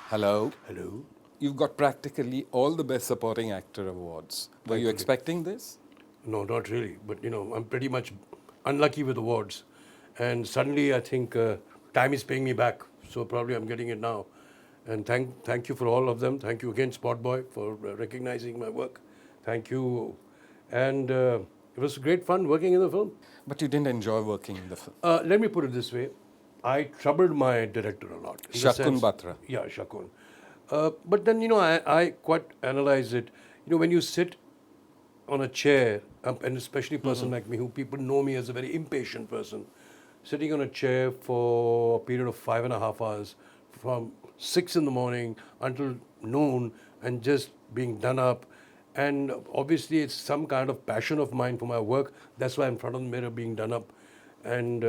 Hello. Hello. You've got practically all the Best Supporting Actor awards. Were you expecting this? No, not really. But, I'm pretty much unlucky with awards. And suddenly I think time is paying me back. So probably I'm getting it now. And thank you for all of them. Thank you again, Spotboy, for recognizing my work. Thank you. And it was great fun working in the film. But you didn't enjoy working in the film. Let me put it this way. I troubled my director a lot. in the Shakun sense- Batra. Yeah, Shakun. But then, I quite analyze it. When you sit on a chair, and especially a person like me, who people know me as a very impatient person, sitting on a chair for a period of 5.5 hours, from 6 in the morning until noon, and just being done up. And obviously, it's some kind of passion of mine for my work. That's why I'm in front of the mirror being done up. And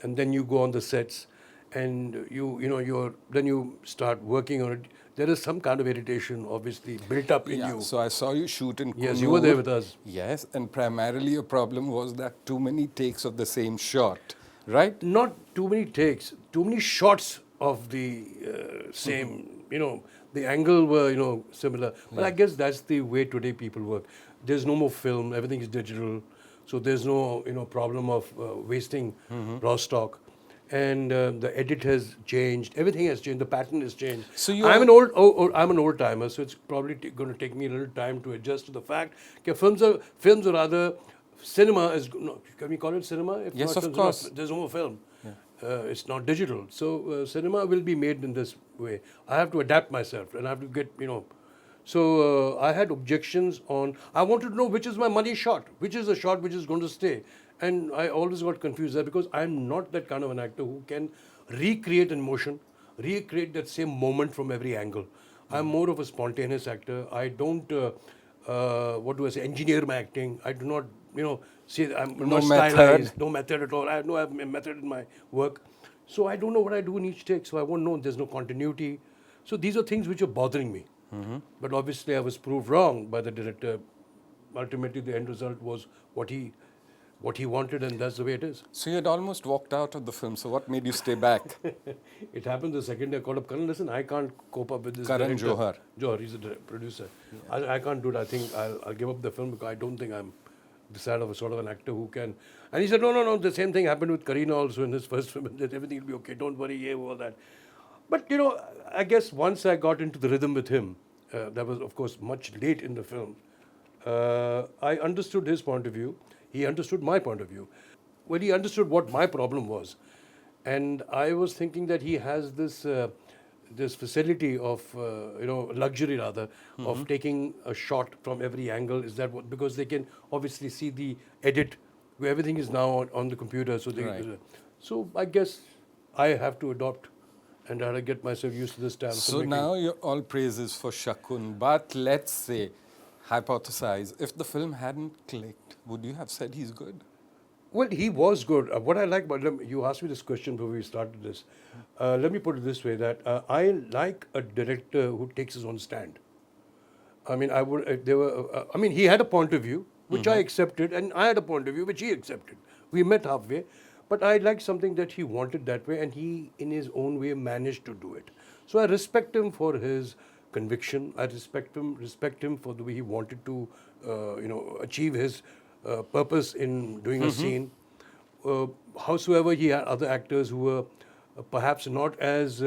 then you go on the sets, and then you start working on it. There is some kind of irritation, obviously, built up in you. So I saw you shoot in Yes, you were there with us. Yes, and primarily your problem was that too many takes of the same shot, right? Not too many takes, too many shots of the same, the angle were, similar. But I guess that's the way today people work. There's no more film, everything is digital. So there's no, problem of wasting raw stock. And the edit has changed. Everything has changed. The pattern has changed. So I'm an old timer, so it's probably going to take me a little time to adjust to the fact that films or rather cinema is. No, can we call it cinema? If Yes, not, of films, course. there's no more film. It's not digital. So cinema will be made in this way. I have to adapt myself, and I have to get. So I had objections on. I wanted to know which is my money shot, which is the shot which is going to stay. And I always got confused there because I'm not that kind of an actor who can recreate an emotion, recreate that same moment from every angle. I'm more of a spontaneous actor. I don't, engineer my acting. I do not, say I'm No not method. stylized, no method at all. I have no method in my work. So I don't know what I do in each take. So I won't know. There's no continuity. So these are things which are bothering me. But obviously I was proved wrong by the director. Ultimately, the end result was what he wanted, and that's the way it is. So you had almost walked out of the film. So what made you stay back? It happened the second day I called up Karan. Listen, I can't cope up with this Karan director. Johar. Johar, he's a producer. I can't do it. I think I'll give up the film because I don't think I'm the side of a sort of an actor who can. And he said, no. The same thing happened with Kareena also in his first film. That everything will be okay. Don't worry, all that. But I guess once I got into the rhythm with him, that was of course much late in the film. I understood his point of view. He understood my point of view. Well, he understood what my problem was. And I was thinking that he has this facility of, luxury rather, of taking a shot from every angle. Is that what? Because they can obviously see the edit, where everything is now on the computer. So I guess I have to adopt and I have to get myself used to this style. So now you're all praises for Shakun. But let's say, hypothesize, if the film hadn't clicked, would you have said he's good? Well, he was good. What I like about him, you asked me this question before we started this. Let me put it this way: that I like a director who takes his own stand. I mean, he had a point of view which I accepted, and I had a point of view which he accepted. We met halfway, but I liked something that he wanted that way, and he, in his own way, managed to do it. So I respect him for his conviction. I respect him for the way he wanted to, achieve his purpose in doing a scene. Howsoever, he had other actors who were perhaps not as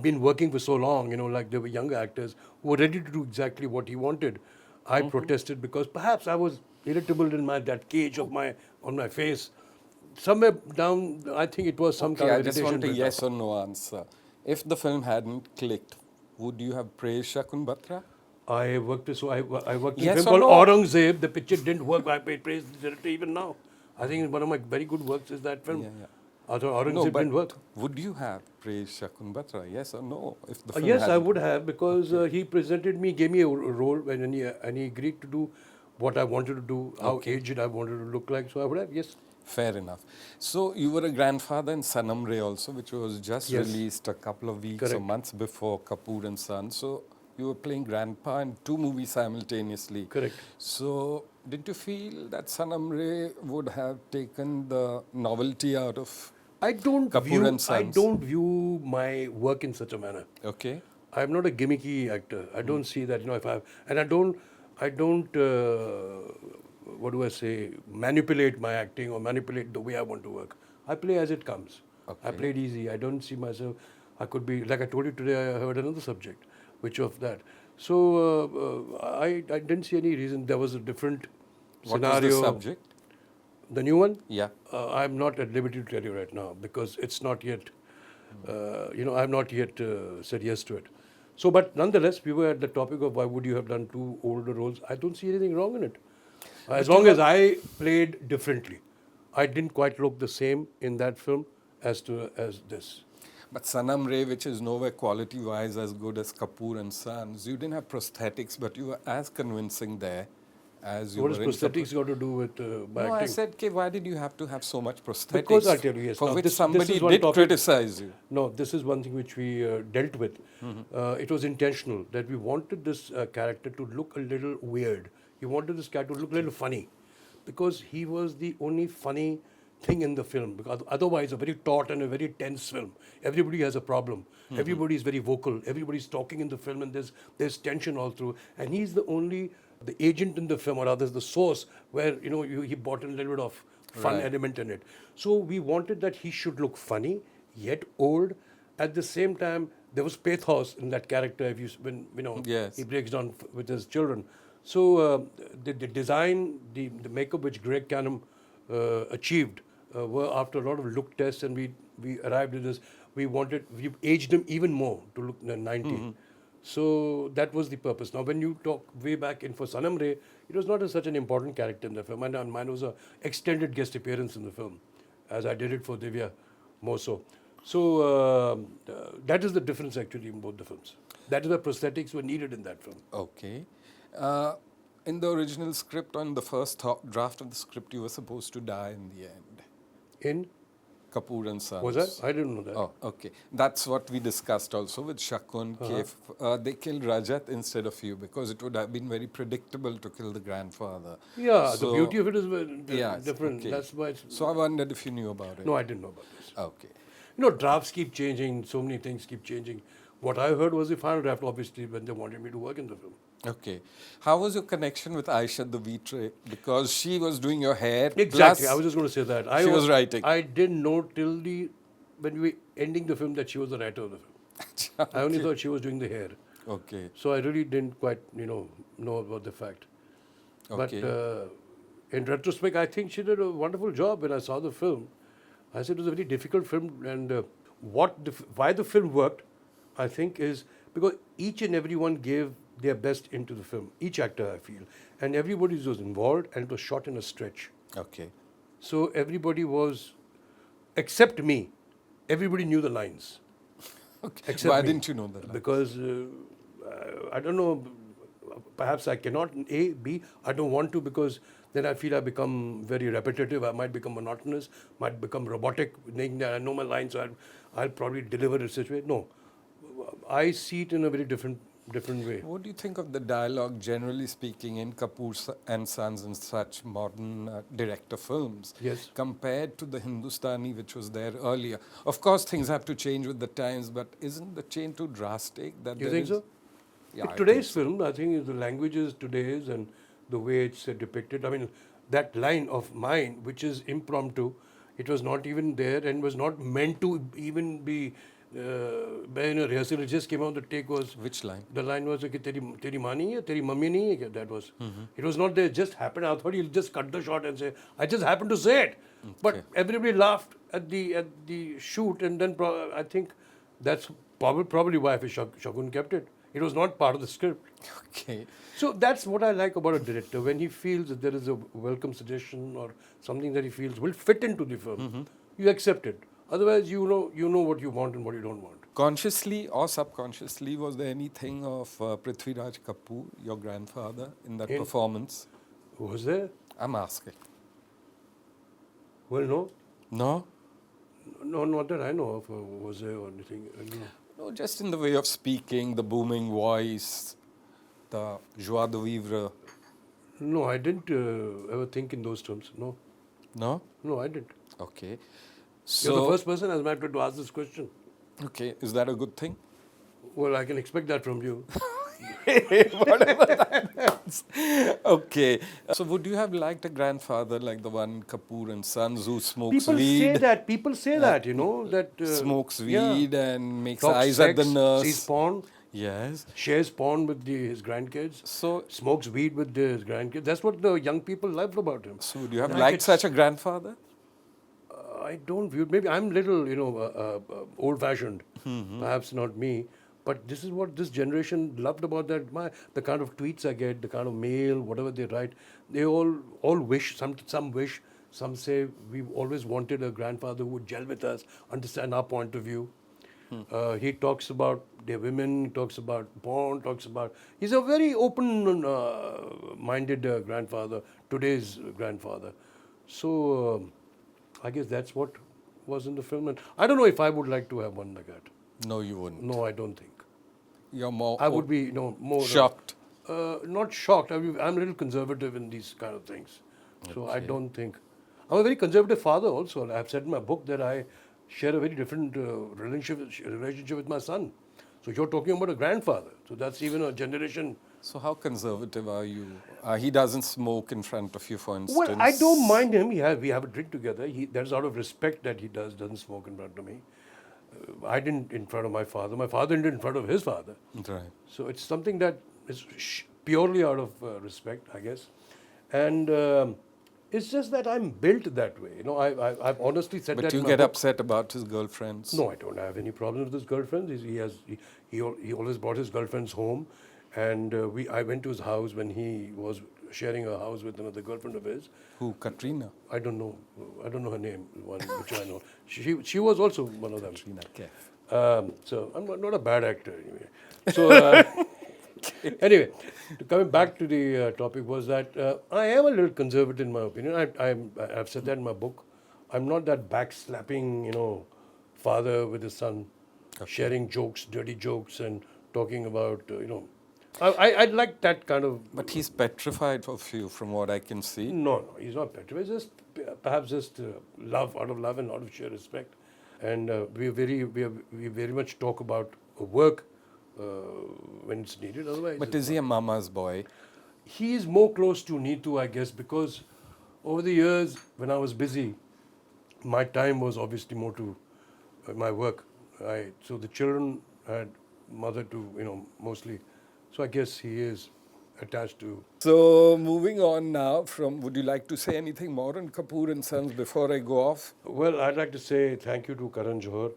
been working for so long, like they were younger actors who were ready to do exactly what he wanted. I protested because perhaps I was irritable in that cage of on my face. Somewhere down, I think it was some kind of irritation. I just want a yes or no answer. If the film hadn't clicked, would you have praised Shakun Batra? I worked in a Yes film or called no? Aurangzeb. The picture didn't work. I praise the director even now. I think one of my very good works is that film. Aurangzeb didn't work. Would you have praised Shakun Batra? Yes or no? If the film Yes, I hadn't- would have, because he presented me, gave me a role, and he agreed to do what I wanted to do, how aged I wanted to look like. So I would have, yes. Fair enough. So you were a grandfather in Sanam Re also, which was just Yes. released a couple of weeks or Correct. months before Kapoor and Son. So you were playing grandpa in two movies simultaneously. Correct. So did you feel that Sanam Re would have taken the novelty out of Kapoor and I Sons? don't view my work in such a manner. Okay. I'm not a gimmicky actor. I don't see that, if I don't, what do I say, manipulate my acting or manipulate the way I want to work. I play as it comes. I Okay. played easy. I don't see myself, I could be, like I told you today, I heard another subject, which of that. So I didn't see any reason. There was a different What scenario. was the subject? The new one? Yeah. I'm not at liberty to tell you right now because it's not yet, I've not yet said yes to it. So, but nonetheless, we were at the topic of why would you have done two older roles. I don't see anything wrong in it. As long as I played differently. I didn't quite look the same in that film as this. But Sanam Re, which is nowhere quality-wise as good as Kapoor and Sons, you didn't have prosthetics, but you were as convincing there as you What were does in prosthetics got to do with my No, I acting? said, okay, why did you have to have so much prosthetics? Because I'll tell you, yes. For Now, which this somebody is one did topic- criticize you. No, this is one thing which we dealt with. It was intentional that we wanted this character to look a little weird. We wanted this character to look a little funny because he was the only funny thing in the film. Because otherwise, a very taut and a very tense film. Everybody has a problem. Everybody is very vocal. Everybody's talking in the film, and there's tension all through. And he's the agent in the film, or rather the source where he brought in a little bit of fun Right. element in it. So we wanted that he should look funny yet old. At the same time, there was pathos in that character. If Yes. he breaks down with his children. So the design, the makeup which Greg Canham achieved were after a lot of look tests, and we arrived at this. We aged him even more to look 90. So that was the purpose. Now, when you talk way back in for Sanam Re, it was not such an important character in the film. And mine was an extended guest appearance in the film, as I did it for Divya more so. So that is the difference actually in both the films. That is why prosthetics were needed in that film. Okay. In the original script, on the first draft of the script, you were supposed to die in the end. In? Kapoor and Sons. Was that? I didn't know that. Oh, okay. That's what we discussed also with Shakun. They killed Rajat instead of you because it would have been very predictable to kill the grandfather. Yeah, So- the beauty of it is different. okay. That's why it's... So I wondered if you knew about it. No, I didn't know about this. Okay. Drafts keep changing. So many things keep changing. What I heard was the final draft, obviously, when they wanted me to work in the film. Okay. How was your connection with Aisha the Vitre? Because she was doing your hair. Exactly. plus I was just going to say that. she was writing. I didn't know till when we were ending the film that she was the writer of the film. I only thought she was doing the hair. Okay. So I really didn't quite, know about the fact. Okay. But in retrospect, I think she did a wonderful job when I saw the film. I said it was a very difficult film, and why the film worked, I think, is because each and everyone gave their best into the film. Each actor, I feel, and everybody was involved, and it was shot in a stretch. Okay. So everybody was, except me, everybody knew the lines. Okay. Except Why me. didn't you know that? Because I don't know. Perhaps I cannot. B. I don't want to because then I feel I become very repetitive. I might become monotonous. Might become robotic. Thinking that I know my lines, so I'll probably deliver it such way. No, I see it in a very different way. What do you think of the dialogue, generally speaking, in Kapoor and Sons and such modern director films, Yes. compared to the Hindustani which was there earlier? Of course, things have to change with the times, but isn't the change too drastic? That You there think is- so? Yeah, In I today's think so. film, I think the language is today's and the way it's depicted. I mean, that line of mine, which is impromptu, it was not even there and was not meant to even be in a rehearsal. It just came out. The take was. Which line? The line was कि तेरी माँ नहीं है, तेरी mummy नहीं है. That was. It was not there. It just happened. I thought he'll just cut the shot and say, I just happened to say it. But everybody laughed at the shoot, and then I think that's probably why Shakun kept it. It was not part of the script. Okay. So that's what I like about a director. When he feels that there is a welcome suggestion or something that he feels will fit into the film, you accept it. Otherwise, you know what you want and what you don't want. Consciously or subconsciously, was there anything of Prithviraj Kapoor, your grandfather, in that performance? Was there? I'm asking. Well, no. No? No, not that I know of. Was there or anything? No. No, just in the way of speaking, the booming voice, the joie de vivre. No, I didn't ever think in those terms. No. No? No, I didn't. Okay. You're the first person, as a matter, to ask this question. Okay, is that a good thing? Well, I can expect that from you. Whatever that means. Okay. So would you have liked a grandfather like the one Kapoor and Sons who smokes People weed? say that. People say that, you know, that Smokes yeah. weed and makes Talks eyes sex, at the nurse. sees porn, Yes. shares porn with his grandkids, So, smokes weed with his grandkids. That's what the young people loved about him. so would you have Like liked it's- such a grandfather? I don't view. Maybe I'm little, you know, old-fashioned. Perhaps not me, but this is what this generation loved about that. The kind of tweets I get, the kind of mail, whatever they write, they all wish. Some wish. Some say we always wanted a grandfather who would gel with us, understand our point of view. He talks about their women, talks about porn, talks about. He's a very open-minded grandfather. Today's grandfather. So. I guess that's what was in the film. And I don't know if I would like to have one like that. No, you wouldn't. No, I don't think. You're more I would be, you know, more shocked. Not shocked. I'm a little conservative in these kind of things. So I Okay. don't think. I'm a very conservative father also. I've said in my book that I share a very different relationship with my son. So you're talking about a grandfather. So that's even a generation. So how conservative are you? He doesn't smoke in front of you, for instance. Well, I don't mind him. We have a drink together. That's out of respect that he doesn't smoke in front of me. I didn't in front of my father. My father didn't in front of his father. Right. So it's something that is purely out of respect, I guess. And it's just that I'm built that way. You know, I've honestly said that. But you in my get book. upset about his girlfriends. No, I don't have any problems with his girlfriends. He always brought his girlfriends home, and I went to his house when he was sharing a house with another girlfriend of his. Who? Katrina? I don't know her name. One which I know. She was also one of them. Katrina Kaif. So I'm not a bad actor anyway. So anyway, coming back to the topic was that I am a little conservative in my opinion. I've said that in my book. I'm not that backslapping, you know, father with his son, sharing jokes, dirty jokes, and talking about, you know. I'd like that kind of. But he's petrified of you, from what I can see. No, he's not petrified. It's just perhaps just love, out of love and out of sheer respect. And we very much talk about work when it's needed. Otherwise, But is he a mama's boy? he is more close to Neetu, I guess, because over the years when I was busy, my time was obviously more to my work. So the children had mother to, you know, mostly. So I guess he is attached to. So moving on now would you like to say anything more on Kapoor and Sons before I go off? Well, I'd like to say thank you to Karan Johar.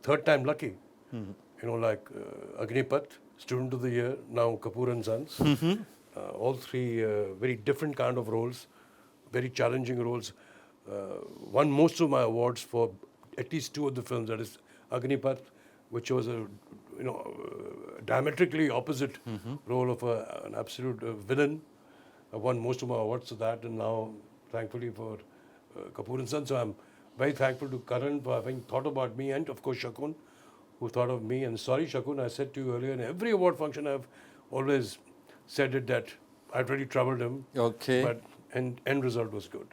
Third time lucky. You know, like Agnipath, Student of the Year, now Kapoor and Sons. All three very different kind of roles, very challenging roles. Won most of my awards for at least two of the films. That is Agnipath, which was a diametrically opposite role of an absolute villain. I won most of my awards for that, and now, thankfully, for Kapoor and Sons. So I'm very thankful to Karan for having thought about me, and of course Shakun, who thought of me. And sorry, Shakun, I said to you earlier, in every award function I've always said it that I'd really troubled him. Okay. But end result was good.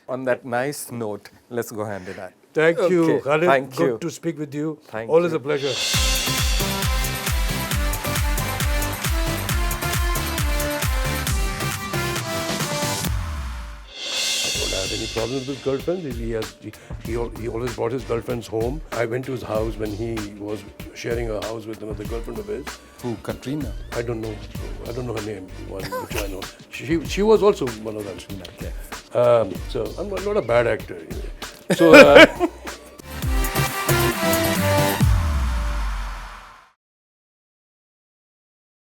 On that nice note, let's go hand in hand. Thank you, Okay, Khalid. thank Good you. to speak with you. Thank Always you. a pleasure. I don't have any problems with girlfriends. He always brought his girlfriends home. I went to his house when he was sharing a house with another girlfriend of his. Who? Katrina? I don't know her name. One which I know. She was also one of them. Katrina Kaif. So I'm not a bad actor anyway. So.